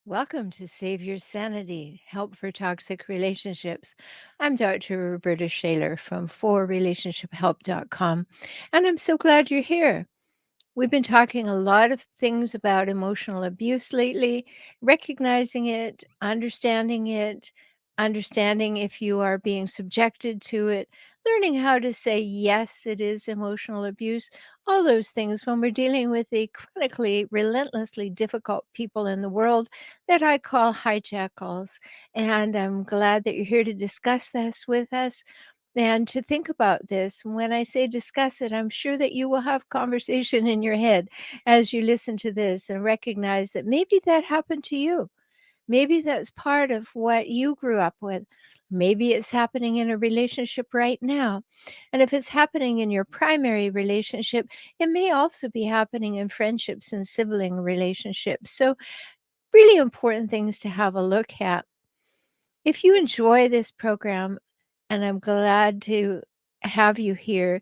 Welcome to Save Your Sanity, Help for Toxic Relationships. I'm Dr. Rhoberta Shaler from forrelationshiphelp.com, and I'm so glad you're here. We've been talking a lot of things about emotional abuse lately, recognizing it, understanding if you are being subjected to it, learning how to say, yes, it is emotional abuse, all those things when we're dealing with the chronically, relentlessly difficult people in the world that I call hijackals. And I'm glad that you're here to discuss this with us and to think about this. When I say discuss it, I'm sure that you will have conversation in your head as you listen to this and recognize that maybe that happened to you. Maybe that's part of what you grew up with. Maybe it's happening in a relationship right now. And if it's happening in your primary relationship, it may also be happening in friendships and sibling relationships. So, really important things to have a look at. If you enjoy this program, and I'm glad to have you here,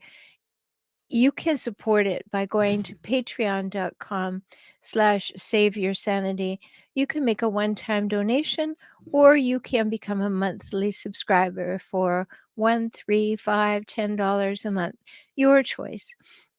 you can support it by going to patreon.com/saveyoursanity. You can make a one-time donation, or you can become a monthly subscriber for $1, $3, $5, $10 a month, your choice.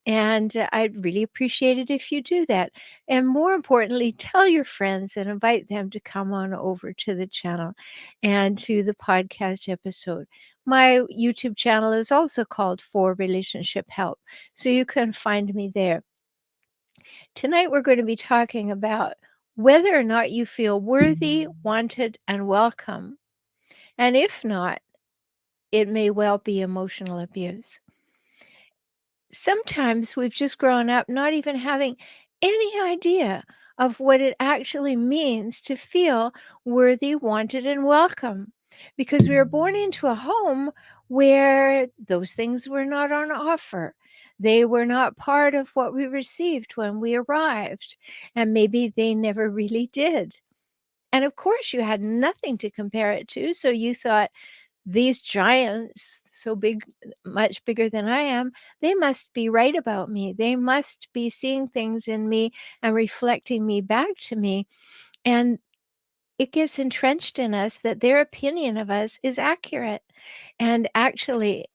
And I'd really appreciate it if you do that. And more importantly, tell your friends and invite them to come on over to the channel and to the podcast episode. My YouTube channel is also called For Relationship Help, so you can find me there. Tonight, we're going to be talking about whether or not you feel worthy, wanted, and welcome. And if not, it may well be emotional abuse. Sometimes we've just grown up not even having any idea of what it actually means to feel worthy, wanted, and welcome, because we were born into a home where those things were not on offer. They were not part of what we received when we arrived, and maybe they never really did. And of course, you had nothing to compare it to, so you thought, these giants, so big, much bigger than I am, they must be right about me. They must be seeing things in me and reflecting me back to me. And it gets entrenched in us that their opinion of us is accurate. And actually,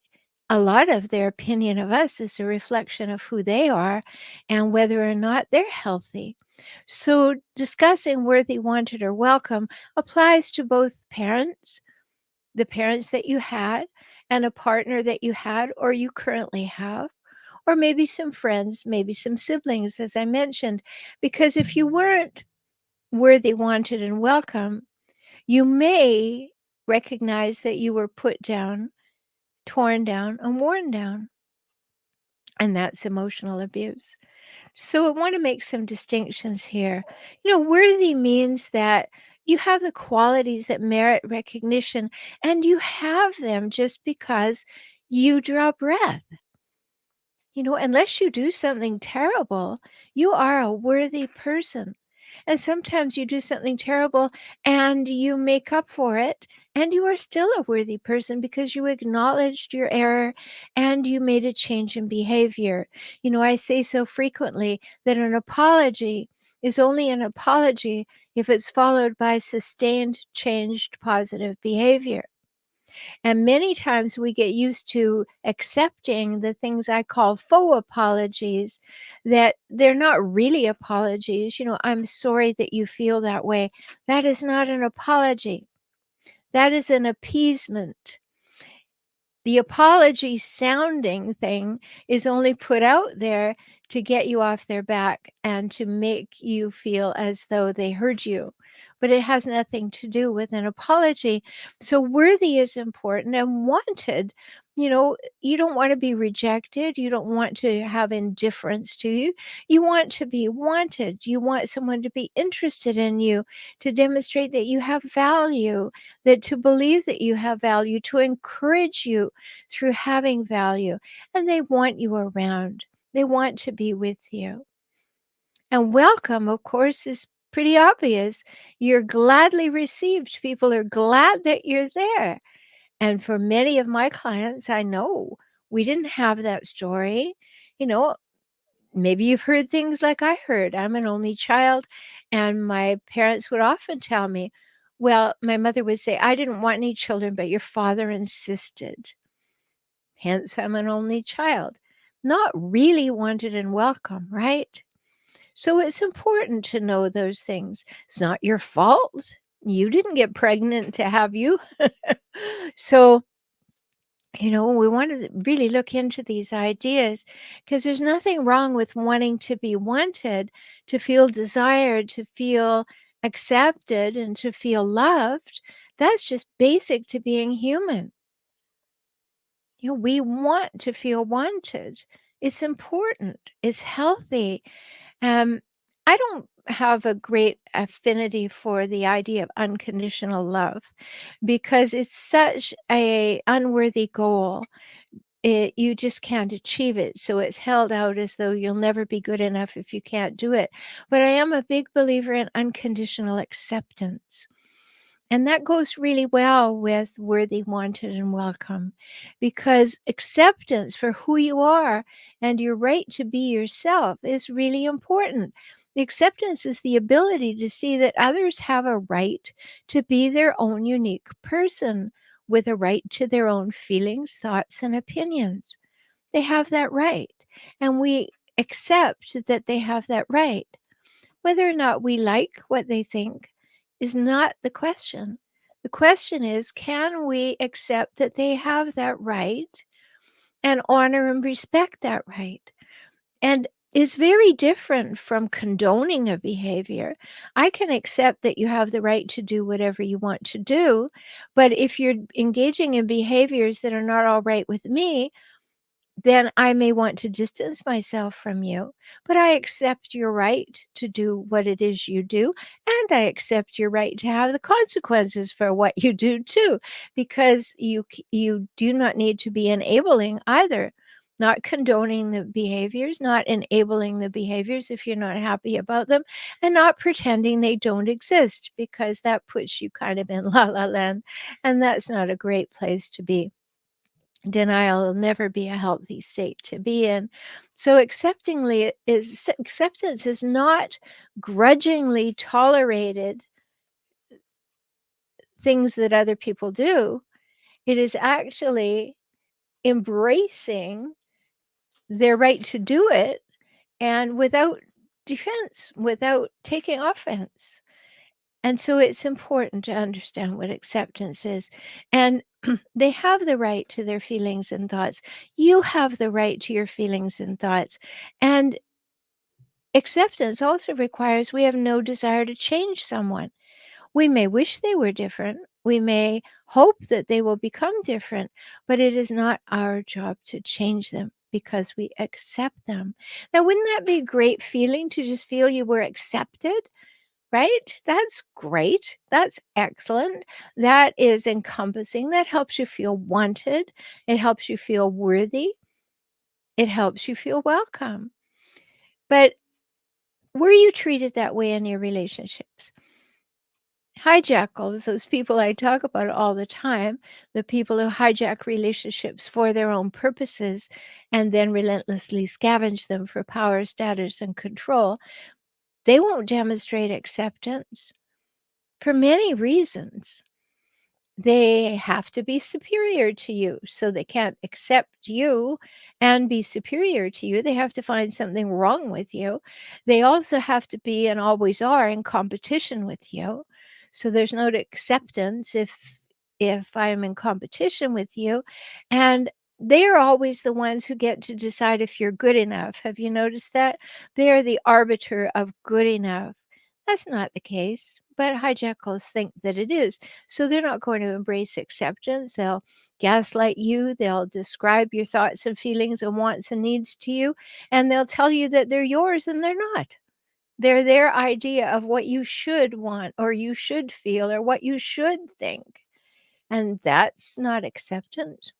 a lot of their opinion of us is a reflection of who they are and whether or not they're healthy. So, discussing worthy, wanted, or welcome applies to both parents, the parents that you had, and a partner that you had or you currently have, or maybe some friends, maybe some siblings, as I mentioned. Because if you weren't worthy, wanted, and welcome, you may recognize that you were put down, torn down, and worn down. And that's emotional abuse. So I want to make some distinctions here. Worthy means that you have the qualities that merit recognition, and you have them just because you draw breath. Unless you do something terrible, you are a worthy person. And sometimes you do something terrible and you make up for it, and you are still a worthy person because you acknowledged your error and you made a change in behavior. I say so frequently that an apology is only an apology if it's followed by sustained, changed, positive behavior. And many times we get used to accepting the things I call faux apologies, that they're not really apologies. I'm sorry that you feel that way. That is not an apology. That is an appeasement. The apology sounding thing is only put out there to get you off their back and to make you feel as though they heard you. But it has nothing to do with an apology. So worthy is important, and wanted, you don't want to be rejected. You don't want to have indifference to you. You want to be wanted. You want someone to be interested in you, to demonstrate that you have value, that to believe that you have value, to encourage you through having value. And they want you around. They want to be with you. And welcome, of course, is pretty obvious. You're gladly received. People are glad that you're there. And for many of my clients, I know we didn't have that story. You know, maybe you've heard things like I heard. I'm an only child, and my parents would often tell me, well, my mother would say, "I didn't want any children, but your father insisted. Hence, I'm an only child." Not really wanted and welcome, right? So it's important to know those things. It's not your fault. You didn't get pregnant to have you. So, we want to really look into these ideas, because there's nothing wrong with wanting to be wanted, to feel desired, to feel accepted, and to feel loved. That's just basic to being human. We want to feel wanted. It's important. It's healthy. Um, I don't have a great affinity for the idea of unconditional love, because it's such a unworthy goal. You just can't achieve it, so it's held out as though you'll never be good enough if you can't do it. But I am a big believer in unconditional acceptance. And that goes really well with worthy, wanted, and welcome, because acceptance for who you are and your right to be yourself is really important. Acceptance is the ability to see that others have a right to be their own unique person, with a right to their own feelings, thoughts, and opinions. They have that right, and we accept that they have that right. Whether or not we like what they think is not the question. The question is, can we accept that they have that right and honor and respect that right? And is very different from condoning a behavior. I can accept that you have the right to do whatever you want to do, but if you're engaging in behaviors that are not all right with me, then I may want to distance myself from you. But I accept your right to do what it is you do, and I accept your right to have the consequences for what you do too, because you do not need to be enabling either. Not condoning the behaviors, not enabling the behaviors if you're not happy about them, and not pretending they don't exist, because that puts you kind of in la la land, and that's not a great place to be. Denial will never be a healthy state to be in. So acceptance is not grudgingly tolerated things that other people do. It is actually embracing their right to do it, and without defense, without taking offense. And so it's important to understand what acceptance is. And they have the right to their feelings and thoughts. You have the right to your feelings and thoughts. And acceptance also requires we have no desire to change someone. We may wish they were different. We may hope that they will become different, but it is not our job to change them, because we accept them. Now, wouldn't that be a great feeling, to just feel you were accepted? Right? That's great. That's excellent. That is encompassing. That helps you feel wanted. It helps you feel worthy. It helps you feel welcome. But were you treated that way in your relationships? Hijackals, those people I talk about all the time, the people who hijack relationships for their own purposes and then relentlessly scavenge them for power, status, and control, they won't demonstrate acceptance for many reasons. They have to be superior to you, so they can't accept you and be superior to you. They have to find something wrong with you. They also have to be, and always are, in competition with you. So there's no acceptance if I'm in competition with you. And they are always the ones who get to decide if you're good enough. Have you noticed that? They are the arbiter of good enough. That's not the case, but hijackals think that it is. So they're not going to embrace acceptance. They'll gaslight you. They'll describe your thoughts and feelings and wants and needs to you. And they'll tell you that they're yours, and they're not. They're their idea of what you should want, or you should feel, or what you should think. And that's not acceptance.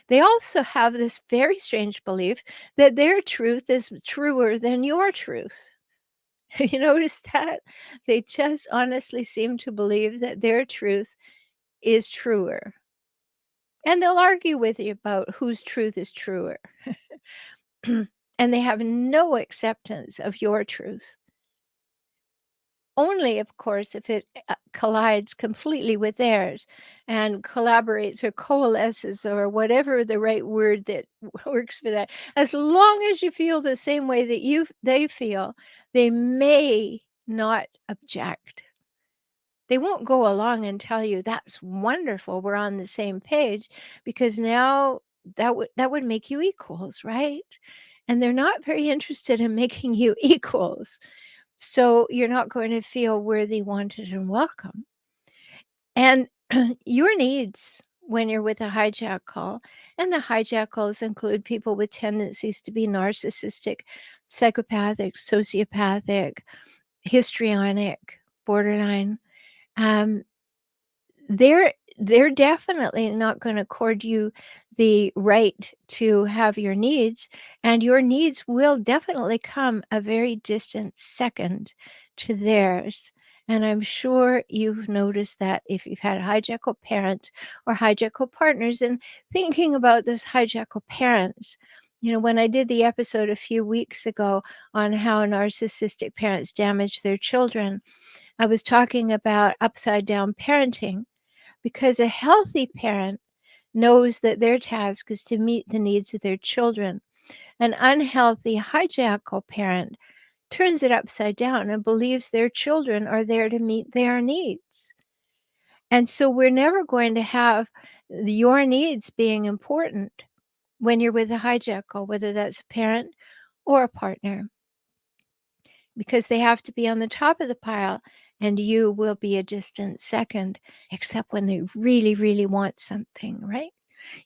They also have this very strange belief that their truth is truer than your truth. You notice that? They just honestly seem to believe that their truth is truer. And they'll argue with you about whose truth is truer. and they have no acceptance of your truth. Only, of course, if it collides completely with theirs and collaborates or coalesces or whatever the right word that works for that. As long as you feel the same way that they feel, they may not object. They won't go along and tell you, "That's wonderful, we're on the same page," because now that would make you equals, right? And they're not very interested in making you equals. So you're not going to feel worthy, wanted, and welcome. And your needs when you're with a hijackal, and the hijackals include people with tendencies to be narcissistic, psychopathic, sociopathic, histrionic, borderline. Um, they're definitely not going to accord you the right to have your needs, and your needs will definitely come a very distant second to theirs. And I'm sure you've noticed that if you've had hijackal parents or hijackal partners. And thinking about those hijackal parents, when I did the episode a few weeks ago on how narcissistic parents damage their children, I was talking about upside down parenting, because a healthy parent knows that their task is to meet the needs of their children. An unhealthy hijackal parent turns it upside down and believes their children are there to meet their needs. And so we're never going to have your needs being important when you're with a hijackal, whether that's a parent or a partner, because they have to be on the top of the pile and you will be a distant second, except when they really, really want something, right?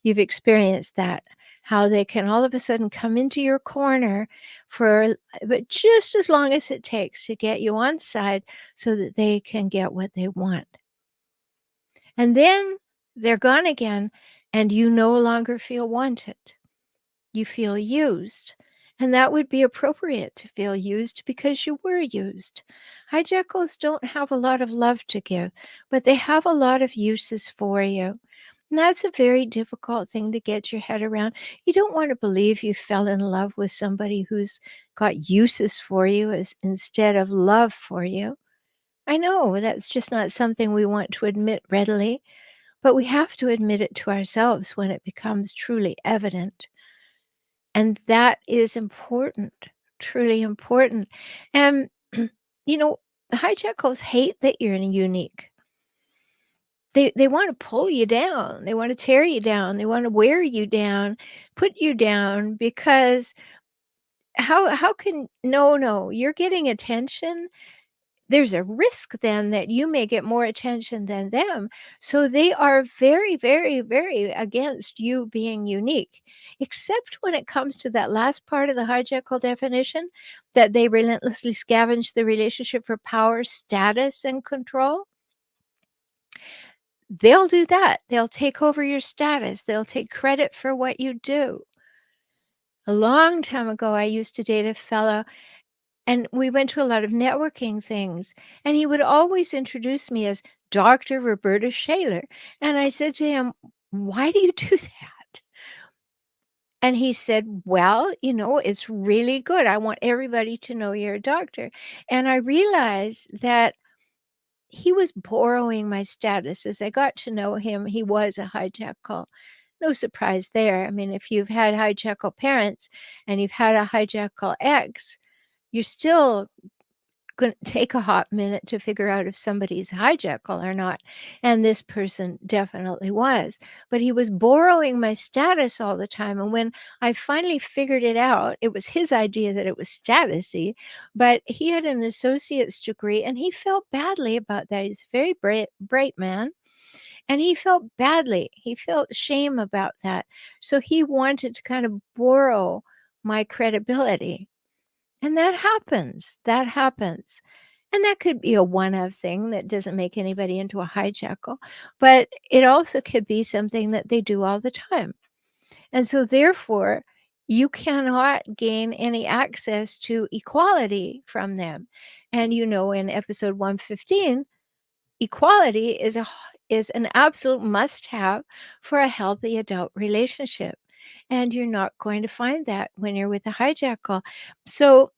You've experienced that, how they can all of a sudden come into your corner but just as long as it takes to get you on side so that they can get what they want. And then they're gone again, and you no longer feel wanted. You feel used. And that would be appropriate to feel used because you were used. Hijackals don't have a lot of love to give, but they have a lot of uses for you. And that's a very difficult thing to get your head around. You don't want to believe you fell in love with somebody who's got uses for you instead of love for you. I know that's just not something we want to admit readily, but we have to admit it to ourselves when it becomes truly evident. And that is important, truly important. And, the hijackals hate that you're unique. They wanna pull you down. They wanna tear you down. They wanna wear you down, put you down, because how can no, you're getting attention. There's a risk then that you may get more attention than them. So they are very, very, very against you being unique, except when it comes to that last part of the hijackal definition, that they relentlessly scavenge the relationship for power, status, and control. They'll do that. They'll take over your status. They'll take credit for what you do. A long time ago, I used to date a fellow, and we went to a lot of networking things, and he would always introduce me as Dr. Rhoberta Shaler. And I said to him, "Why do you do that?" And he said, "Well, it's really good. I want everybody to know you're a doctor." And I realized that he was borrowing my status. As I got to know him, he was a hijackal. No surprise there. I mean, if you've had hijackal parents and you've had a hijackal ex, you're still going to take a hot minute to figure out if somebody's hijackal or not. And this person definitely was. But he was borrowing my status all the time. And when I finally figured it out, it was his idea that it was statusy, but he had an associate's degree and he felt badly about that. He's a very bright man. And he felt badly. He felt shame about that. So he wanted to kind of borrow my credibility. And that happens. That happens. And that could be a one-off thing that doesn't make anybody into a hijackal, but it also could be something that they do all the time. And so therefore, you cannot gain any access to equality from them. And in episode 115, equality is an absolute must-have for a healthy adult relationship. And you're not going to find that when you're with a hijackal. So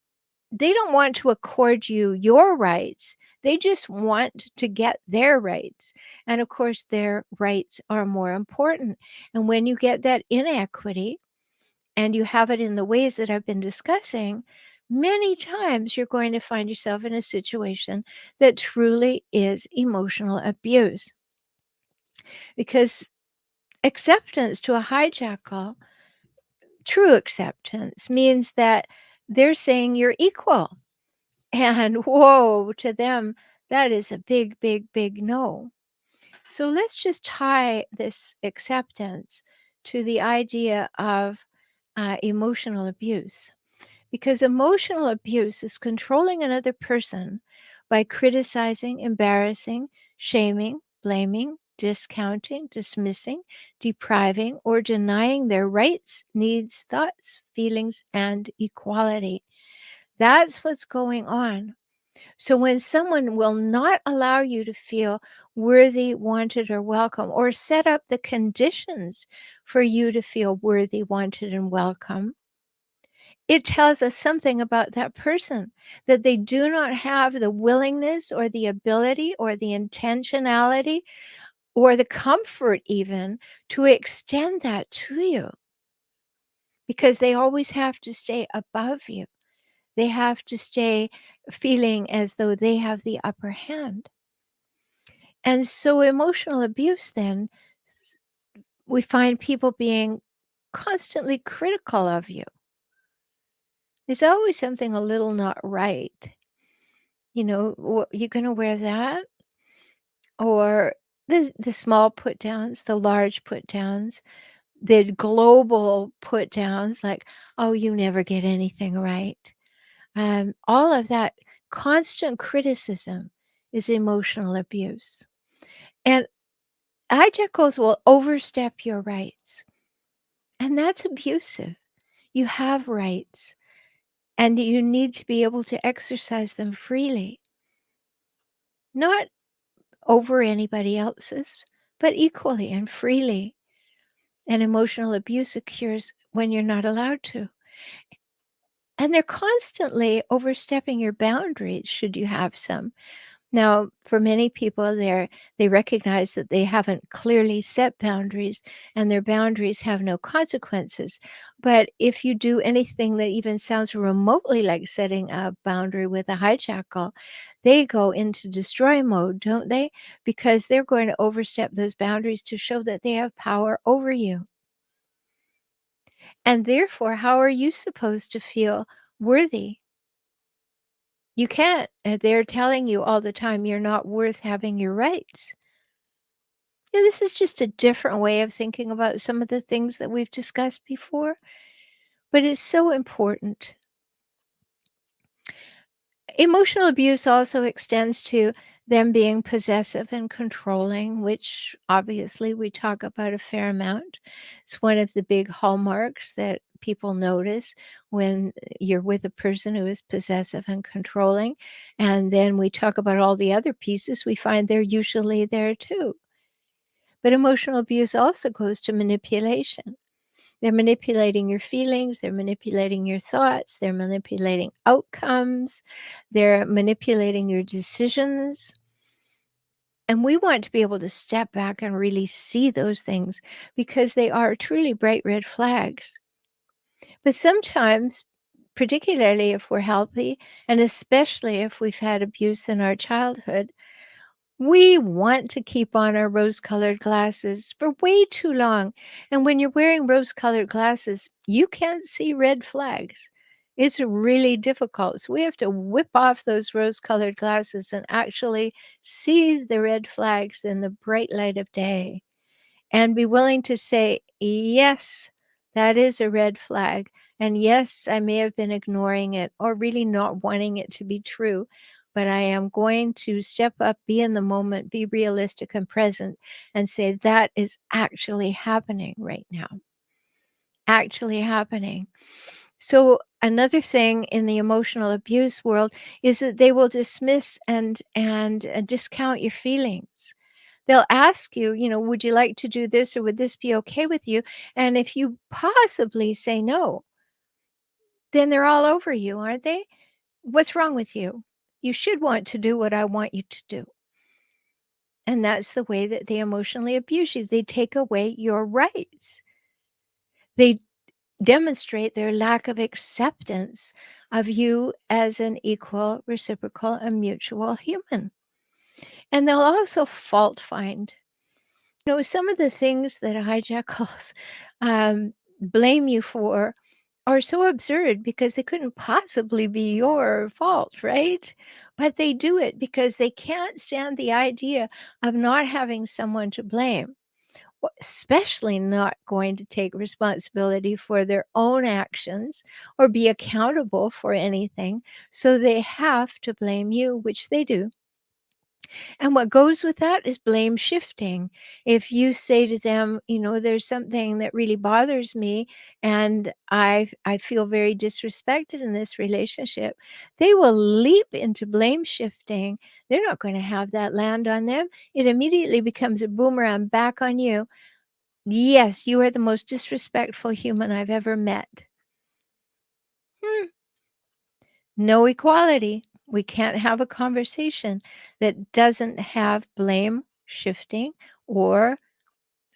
they don't want to accord you your rights. They just want to get their rights. And of course, their rights are more important. And when you get that inequity and you have it in the ways that I've been discussing, many times you're going to find yourself in a situation that truly is emotional abuse. Because acceptance to a hijackal, true acceptance, means that they're saying you're equal. And whoa, to them, that is a big, big, big no. So let's just tie this acceptance to the idea of emotional abuse. Because emotional abuse is controlling another person by criticizing, embarrassing, shaming, blaming, discounting, dismissing, depriving, or denying their rights, needs, thoughts, feelings, and equality. That's what's going on. So when someone will not allow you to feel worthy, wanted, or welcome, or set up the conditions for you to feel worthy, wanted, and welcome, it tells us something about that person, that they do not have the willingness or the ability or the intentionality or the comfort even to extend that to you, because they always have to stay above you. They have to stay feeling as though they have the upper hand. And so emotional abuse, then, we find people being constantly critical of you. There's always something a little not right. You going to wear that? Or the small put downs, the large put downs, the global put downs, like, oh, you never get anything right. All of that constant criticism is emotional abuse. And hijackals will overstep your rights. And that's abusive. You have rights, and you need to be able to exercise them freely, not over anybody else's, but equally and freely. And emotional abuse occurs when you're not allowed to. And they're constantly overstepping your boundaries, should you have some. Now, for many people, they recognize that they haven't clearly set boundaries, and their boundaries have no consequences. But if you do anything that even sounds remotely like setting a boundary with a hijackal, they go into destroy mode, don't they? Because they're going to overstep those boundaries to show that they have power over you. And therefore, how are you supposed to feel worthy? You can't. They're telling you all the time you're not worth having your rights. This is just a different way of thinking about some of the things that we've discussed before, but it's so important. Emotional abuse also extends to them being possessive and controlling, which obviously we talk about a fair amount. It's one of the big hallmarks that people notice when you're with a person who is possessive and controlling. And then we talk about all the other pieces, we find they're usually there too. But emotional abuse also goes to manipulation. They're manipulating your feelings, they're manipulating your thoughts, they're manipulating outcomes, they're manipulating your decisions. And we want to be able to step back and really see those things, because they are truly bright red flags. But sometimes, particularly if we're healthy, and especially if we've had abuse in our childhood, we want to keep on our rose-colored glasses for way too long. And when you're wearing rose-colored glasses, you can't see red flags. It's really difficult. So we have to whip off those rose-colored glasses and actually see the red flags in the bright light of day, and be willing to say, yes, that is a red flag. And yes, I may have been ignoring it or really not wanting it to be true, but I am going to step up, be in the moment, be realistic and present, and say that is actually happening right now. Actually happening. So another thing in the emotional abuse world is that they will dismiss and discount your feelings. They'll ask you, "Would you like to do this or would this be okay with you?" And if you possibly say no, then they're all over you, aren't they? What's wrong with you? You should want to do what I want you to do. And that's the way that they emotionally abuse you. They take away your rights. They demonstrate their lack of acceptance of you as an equal, reciprocal, and mutual human. And they'll also fault find. Some of the things that hijackals blame you for are so absurd because they couldn't possibly be your fault, right? But they do it because they can't stand the idea of not having someone to blame, especially not going to take responsibility for their own actions or be accountable for anything. So they have to blame you, which they do. And what goes with that is blame shifting. If you say to them, there's something that really bothers me and I feel very disrespected in this relationship, they will leap into blame shifting. They're not going to have that land on them. It immediately becomes a boomerang back on you. Yes, you are the most disrespectful human I've ever met. Hmm. No equality. We can't have a conversation that doesn't have blame shifting or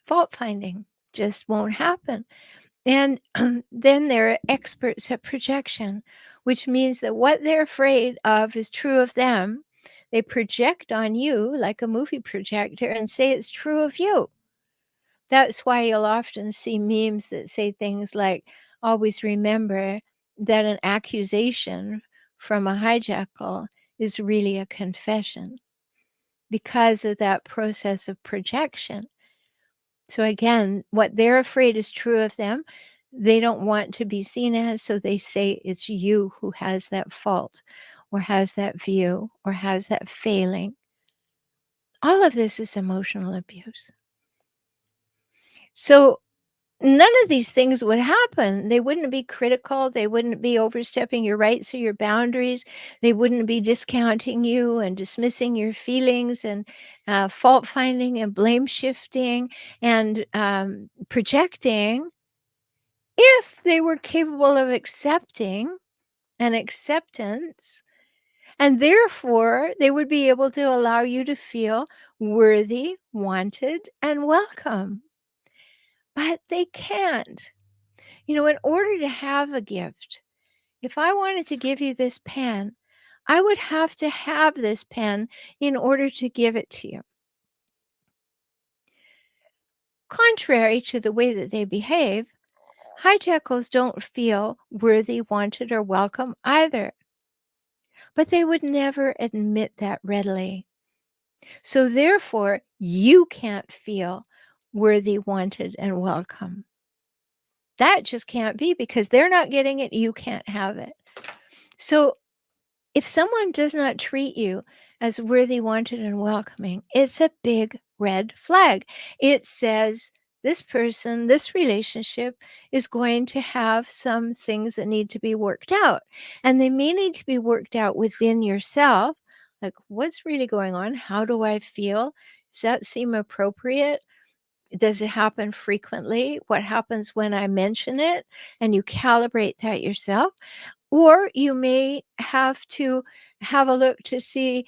fault finding. Just won't happen. And then they're experts at projection, which means that what they're afraid of is true of them. They project on you like a movie projector and say it's true of you. That's why you'll often see memes that say things like, always remember that an accusation from a hijackal is really a confession because of that process of projection. So again, what they're afraid is true of them. They don't want to be seen as, so they say it's you who has that fault or has that view or has that failing. All of this is emotional abuse. So none of these things would happen. They wouldn't be critical. They wouldn't be overstepping your rights or your boundaries. They wouldn't be discounting you and dismissing your feelings and fault finding and blame shifting and projecting if they were capable of accepting and acceptance. And therefore, they would be able to allow you to feel worthy, wanted, and welcome. But they can't. In order to have a gift, if I wanted to give you this pen, I would have to have this pen in order to give it to you. Contrary to the way that they behave, hijackals don't feel worthy, wanted, or welcome either. But they would never admit that readily. So therefore, you can't feel worthy, wanted, and welcome. That just can't be because they're not getting it, you can't have it. So if someone does not treat you as worthy, wanted, and welcoming, it's a big red flag. It says this person, this relationship is going to have some things that need to be worked out. And they may need to be worked out within yourself. Like, what's really going on? How do I feel? Does that seem appropriate? Does it happen frequently? What happens when I mention it? And you calibrate that yourself. Or you may have to have a look to see,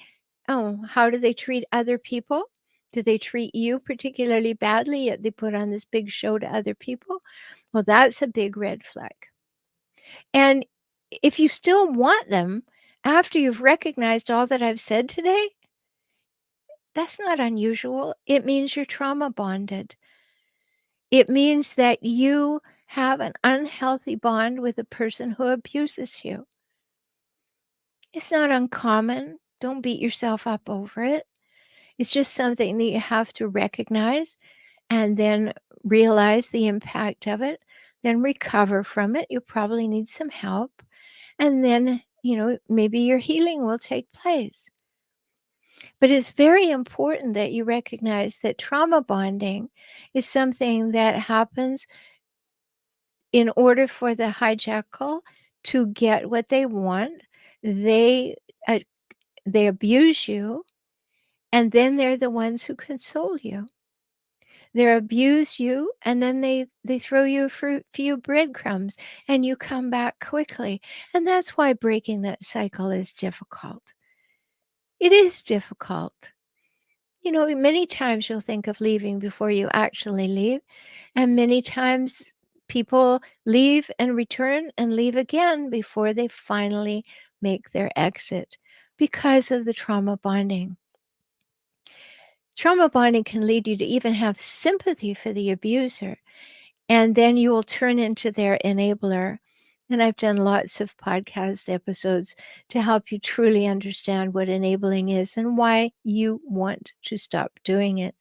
oh, how do they treat other people? Do they treat you particularly badly, yet they put on this big show to other people? Well, that's a big red flag. And if you still want them after you've recognized all that I've said today, that's not unusual. It means you're trauma bonded. It means that you have an unhealthy bond with a person who abuses you. It's not uncommon. Don't beat yourself up over it. It's just something that you have to recognize and then realize the impact of it, then recover from it. You'll probably need some help. And then, maybe your healing will take place. But it's very important that you recognize that trauma bonding is something that happens in order for the hijackal to get what they want. They uh, they abuse you And then they're the ones who console you. They abuse you, and then they throw you a few breadcrumbs, and you come back quickly. And that's why breaking that cycle is difficult. It is difficult. Many times you'll think of leaving before you actually leave, and many times people leave and return and leave again before they finally make their exit because of the trauma bonding. Trauma bonding can lead you to even have sympathy for the abuser, and then you will turn into their enabler. And I've done lots of podcast episodes to help you truly understand what enabling is and why you want to stop doing it.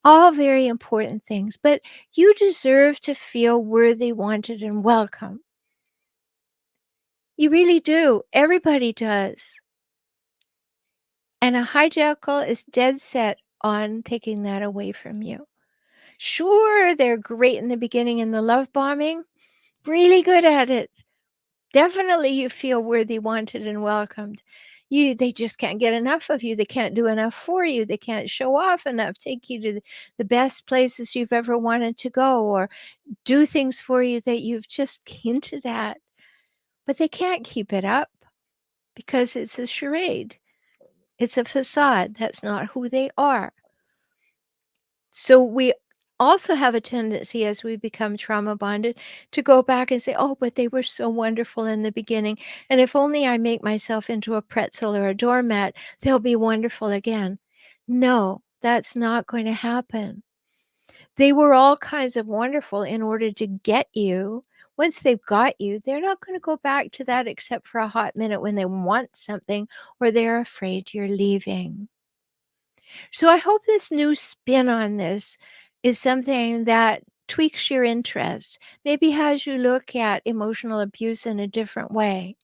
All very important things, but you deserve to feel worthy, wanted, and welcome. You really do. Everybody does. And a hijackal is dead set on taking that away from you. Sure, they're great in the beginning in the love bombing, really good at it. Definitely you feel worthy, wanted, and welcomed. They just can't get enough of you. They can't do enough for you. They can't show off enough, take you to the best places you've ever wanted to go, or do things for you that you've just hinted at. But they can't keep it up because it's a charade. It's a facade. That's not who they are. So we also have a tendency as we become trauma bonded to go back and say, oh, but they were so wonderful in the beginning. And if only I make myself into a pretzel or a doormat, they'll be wonderful again. No, that's not going to happen. They were all kinds of wonderful in order to get you. Once they've got you, they're not going to go back to that except for a hot minute when they want something or they're afraid you're leaving. So I hope this new spin on this is something that tweaks your interest, maybe has you look at emotional abuse in a different way.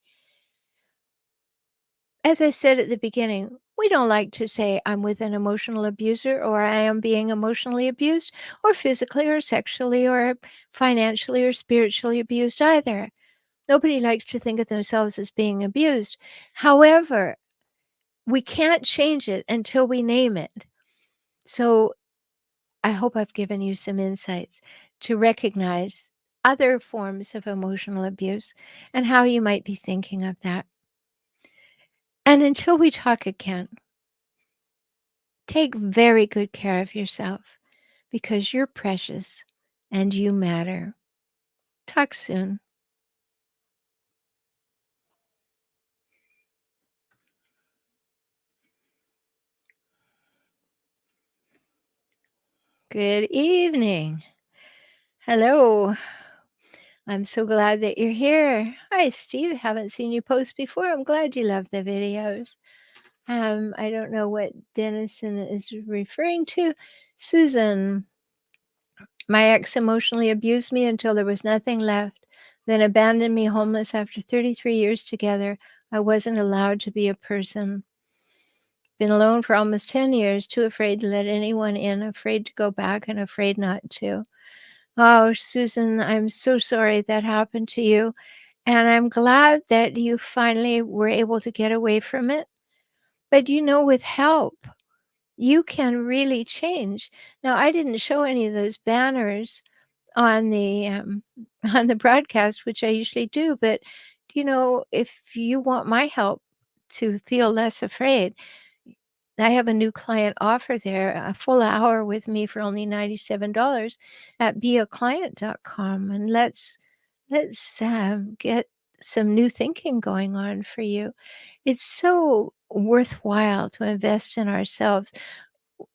As I said at the beginning, we don't like to say I'm with an emotional abuser or I am being emotionally abused or physically or sexually or financially or spiritually abused either. Nobody likes to think of themselves as being abused. However, we can't change it until we name it. So I hope I've given you some insights to recognize other forms of emotional abuse and how you might be thinking of that. And until we talk again, take very good care of yourself because you're precious and you matter. Talk soon. Good evening. Hello. I'm so glad that you're here. Hi, Steve. Haven't seen you post before. I'm glad you love the videos. I don't know what Dennison is referring to. Susan, my ex emotionally abused me until there was nothing left, then abandoned me homeless after 33 years together. I wasn't allowed to be a person. Been alone for almost 10 years, too afraid to let anyone in, afraid to go back, and afraid not to. Oh, Susan, I'm so sorry that happened to you. And I'm glad that you finally were able to get away from it. But with help, you can really change. Now, I didn't show any of those banners on the on the broadcast, which I usually do, but if you want my help to feel less afraid, I have a new client offer there, a full hour with me for only $97 at beaclient.com, and let's get some new thinking going on for you. It's so worthwhile to invest in ourselves.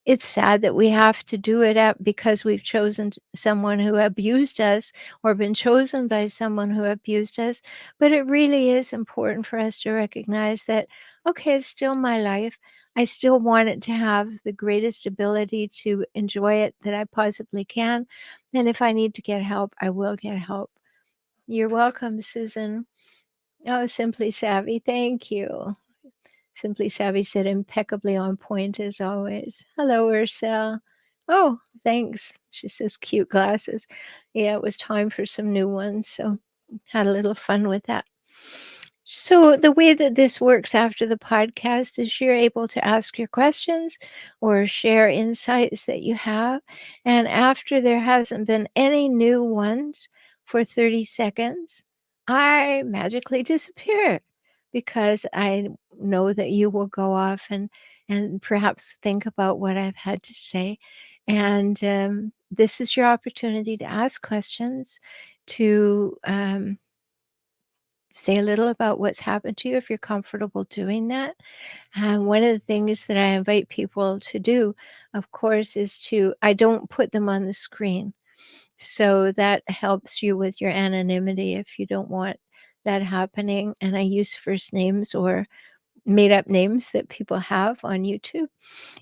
It's sad that we have to do it because we've chosen someone who abused us or been chosen by someone who abused us. But it really is important for us to recognize that, okay, it's still my life. I still want it to have the greatest ability to enjoy it that I possibly can. And if I need to get help, I will get help. You're welcome, Susan. Oh, Simply Savvy. Thank you. Simply Savvy said impeccably on point as always. Hello, Ursel. Oh, thanks. She says cute glasses. Yeah, it was time for some new ones, so had a little fun with that. So, the way that this works after the podcast is you're able to ask your questions or share insights that you have. And after there hasn't been any new ones for 30 seconds, I magically disappear because I know that you will go off and perhaps think about what I've had to say. And this is your opportunity to ask questions, to say a little about what's happened to you if you're comfortable doing that. One of the things that I invite people to do, of course, is I don't put them on the screen. So that helps you with your anonymity if you don't want that happening. And I use first names or made up names that people have on YouTube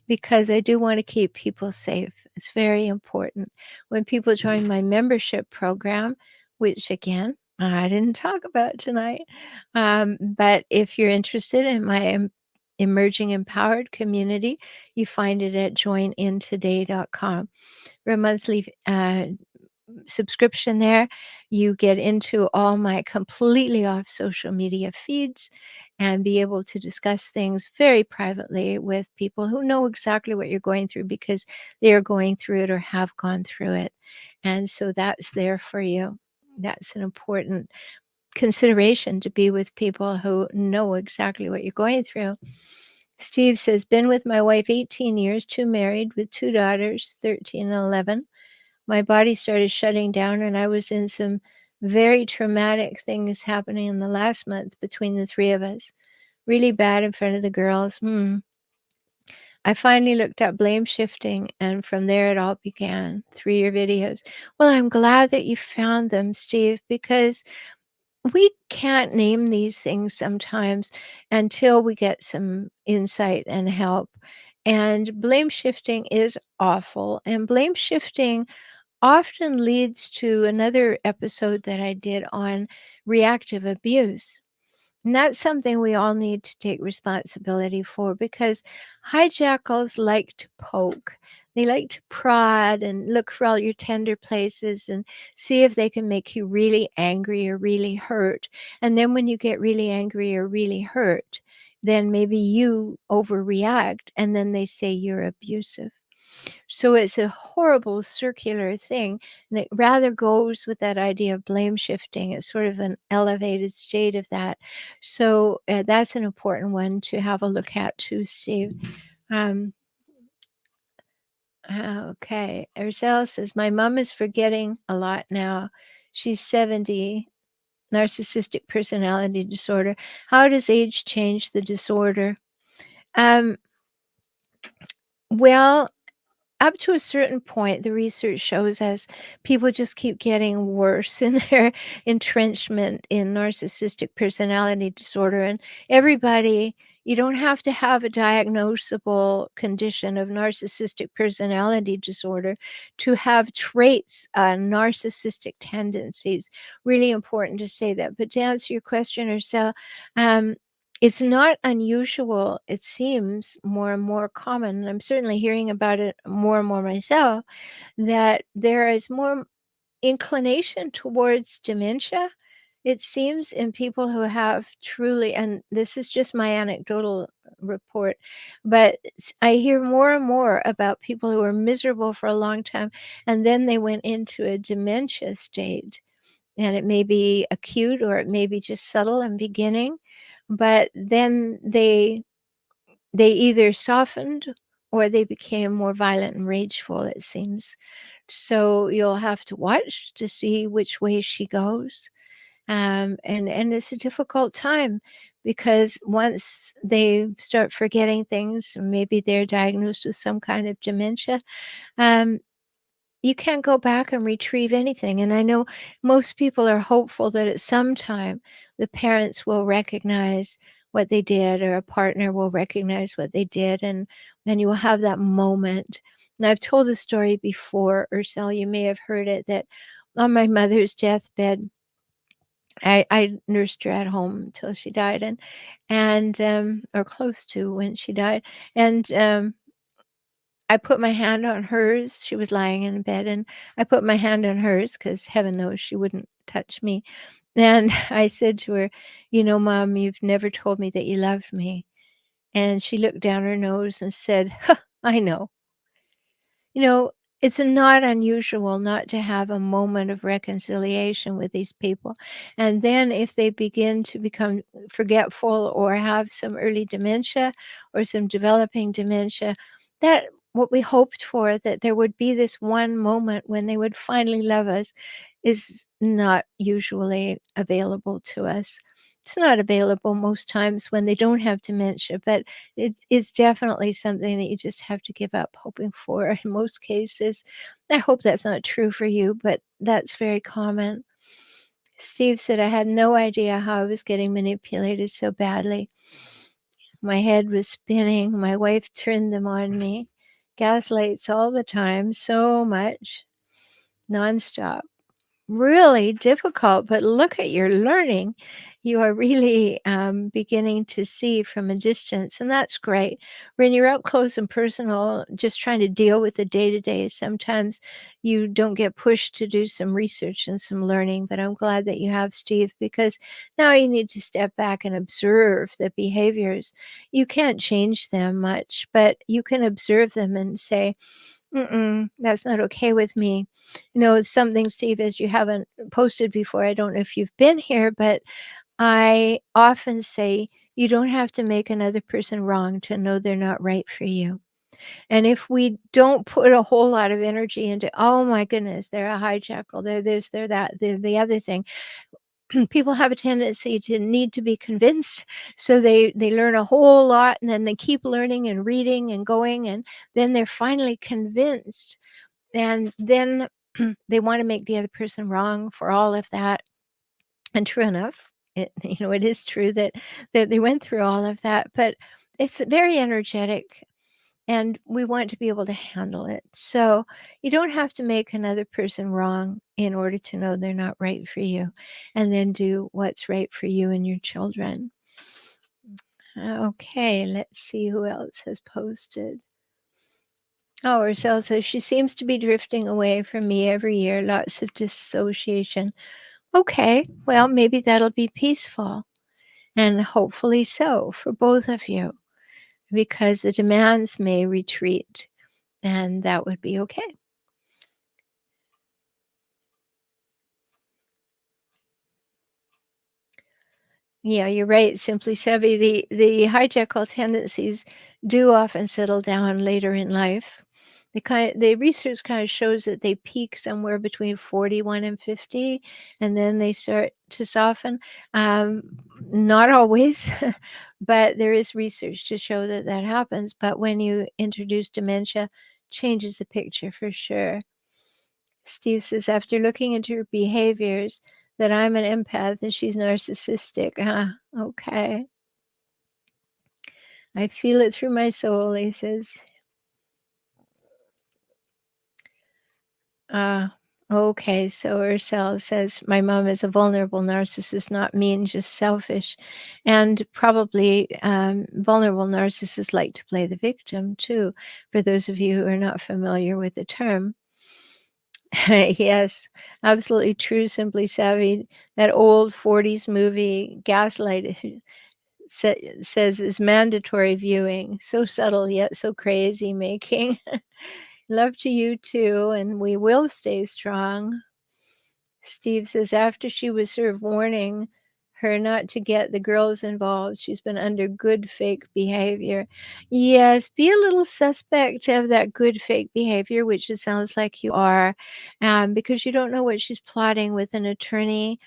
because I do want to keep people safe. It's very important. When people join my membership program, which again, I didn't talk about tonight, but if you're interested in my emerging empowered community, you find it at joinintoday.com. We're a monthly subscription there. You get into all my completely off social media feeds and be able to discuss things very privately with people who know exactly what you're going through because they are going through it or have gone through it. And so that's there for you. That's an important consideration, to be with people who know exactly what you're going through. Steve says, been with my wife 18 years, two married with two daughters, 13 and 11. My body started shutting down, and I was in some very traumatic things happening in the last month between the three of us. Really bad in front of the girls. I finally looked up blame shifting, and from there it all began. 3-year videos. Well, I'm glad that you found them, Steve, because we can't name these things sometimes until we get some insight and help. And blame shifting is awful. And blame shifting often leads to another episode that I did on reactive abuse. And that's something we all need to take responsibility for because hijackals like to poke. They like to prod and look for all your tender places and see if they can make you really angry or really hurt. And then when you get really angry or really hurt, then maybe you overreact and then they say you're abusive. So it's a horrible circular thing, and it rather goes with that idea of blame shifting. It's sort of an elevated state of that. So that's an important one to have a look at too, Steve. Um, okay. Ursel says, my mom is forgetting a lot now. She's 70, narcissistic personality disorder. How does age change the disorder? Um, well, up to a certain point, the research shows us people just keep getting worse in their entrenchment in narcissistic personality disorder. And everybody, you don't have to have a diagnosable condition of narcissistic personality disorder to have traits, narcissistic tendencies. Really important to say that. But to answer your question, Ursel, it's not unusual. It seems more and more common, and I'm certainly hearing about it more and more myself, that there is more inclination towards dementia, it seems, in people who have truly, and this is just my anecdotal report, but I hear more and more about people who were miserable for a long time, and then they went into a dementia state. And it may be acute or it may be just subtle and beginning, but then they either softened or they became more violent and rageful, it seems. So you'll have to watch to see which way she goes. And it's a difficult time because once they start forgetting things, maybe they're diagnosed with some kind of dementia, um, you can't go back and retrieve anything. And I know most people are hopeful that at some time the parents will recognize what they did or a partner will recognize what they did, and then you will have that moment. And I've told the story before, Ursel, you may have heard it, that on my mother's deathbed, I nursed her at home until she died, and or close to when she died. And I put my hand on hers. She was lying in bed, and I put my hand on hers because heaven knows she wouldn't touch me. And I said to her, "You know, Mom, you've never told me that you loved me." And she looked down her nose and said, "Huh, I know." You know, it's not unusual not to have a moment of reconciliation with these people. And then if they begin to become forgetful or have some early dementia or some developing dementia, that what we hoped for, that there would be this one moment when they would finally love us, is not usually available to us. It's not available most times when they don't have dementia, but it is definitely something that you just have to give up hoping for in most cases. I hope that's not true for you, but that's very common. Steve said, "I had no idea how I was getting manipulated so badly. My head was spinning. My wife turned them on me. Gaslights all the time, so much, nonstop. Really difficult, but look at your learning. You are really beginning to see from a distance, and that's great. When you're up close and personal, just trying to deal with the day to day, sometimes you don't get pushed to do some research and some learning. But I'm glad that you have, Steve, because now you need to step back and observe the behaviors. You can't change them much, but you can observe them and say, that's not okay with me. You know, it's something, Steve, as you haven't posted before. I don't know if you've been here, but I often say you don't have to make another person wrong to know they're not right for you. And if we don't put a whole lot of energy into, oh my goodness, they're a hijackal, they're this, they're that, they're the other thing, people have a tendency to need to be convinced, so they learn a whole lot, and then they keep learning and reading and going, and then they're finally convinced, and then they want to make the other person wrong for all of that. And true enough, it is true that they went through all of that, but it's very energetic, and we want to be able to handle it. So you don't have to make another person wrong in order to know they're not right for you, and then do what's right for you and your children. Okay, let's see who else has posted. Oh, Ursel says she seems to be drifting away from me every year, lots of dissociation. Okay, well, maybe that'll be peaceful, and hopefully so for both of you, because the demands may retreat, and that would be okay. Yeah, you're right, Simply Savvy. The hijackal tendencies do often settle down later in life. The research kind of shows that they peak somewhere between 41 and 50, and then they start to soften. Not always, but there is research to show that that happens. But when you introduce dementia, changes the picture for sure. Steve says, after looking into her behaviors, that I'm an empath and she's narcissistic. Okay. I feel it through my soul, he says. Okay. So Ursel says, my mom is a vulnerable narcissist, not mean, just selfish. And probably vulnerable narcissists like to play the victim, too, for those of you who are not familiar with the term. Yes, absolutely true, Simply Savvy. That old 40s movie, Gaslight, says is mandatory viewing. So subtle yet so crazy making. Love to you too, and we will stay strong. Steve says after she was served warning her not to get the girls involved, she's been under good fake behavior. Yes, be a little suspect of that good fake behavior, which it sounds like you are, because you don't know what she's plotting with an attorney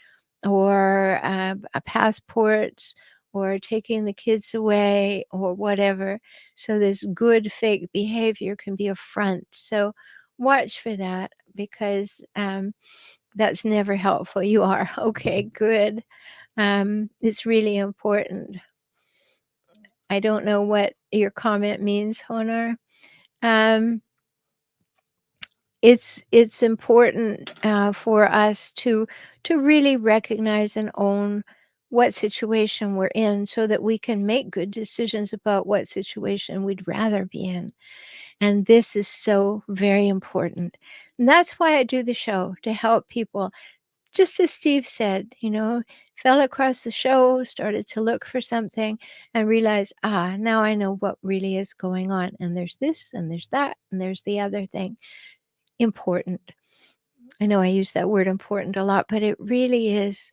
or a passport or taking the kids away or whatever. So this good fake behavior can be a front. So watch for that, because that's never helpful. You are. Okay, good. It's really important. I don't know what your comment means, Honar. Um, it's important for us to really recognize and own what situation we're in, so that we can make good decisions about what situation we'd rather be in. And this is so very important. And that's why I do the show, to help people just as Steve said, fell across the show, started to look for something, and realized, now I know what really is going on. And there's this, and there's that, and there's the other thing. Important. I know I use that word important a lot, but it really is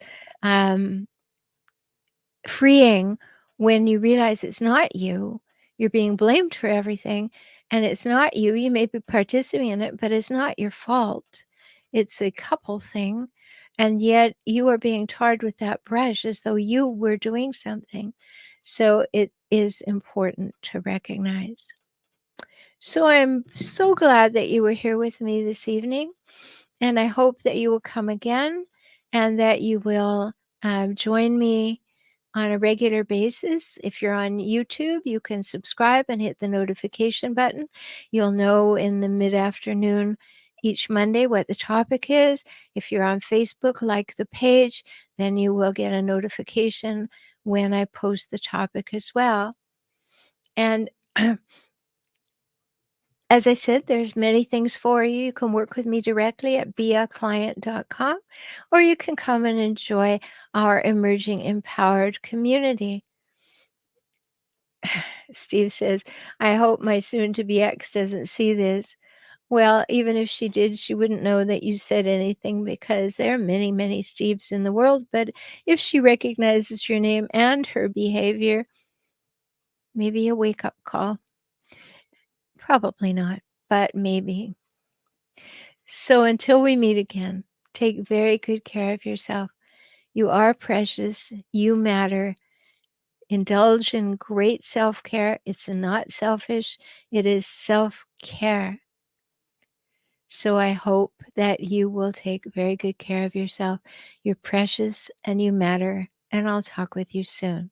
freeing when you realize it's not you. You're being blamed for everything, and it's not you. You may be participating in it, but it's not your fault. It's a couple thing, and yet you are being tarred with that brush as though you were doing something. So it is important to recognize. So I'm so glad that you were here with me this evening, and I hope that you will come again and that you will join me on a regular basis. If you're on YouTube, you can subscribe and hit the notification button. You'll know in the mid-afternoon each Monday what the topic is. If you're on Facebook, like the page, then you will get a notification when I post the topic as well. And as I said, there's many things for you. You can work with me directly at beaclient.com, or you can come and enjoy our emerging empowered community. Steve says, I hope my soon-to-be ex doesn't see this. Well, even if she did, she wouldn't know that you said anything because there are many, many Steves in the world. But if she recognizes your name and her behavior, maybe a wake-up call. Probably not, but maybe. So until we meet again, take very good care of yourself. You are precious. You matter. Indulge in great self-care. It's not selfish. It is self-care. So I hope that you will take very good care of yourself. You're precious and you matter. And I'll talk with you soon.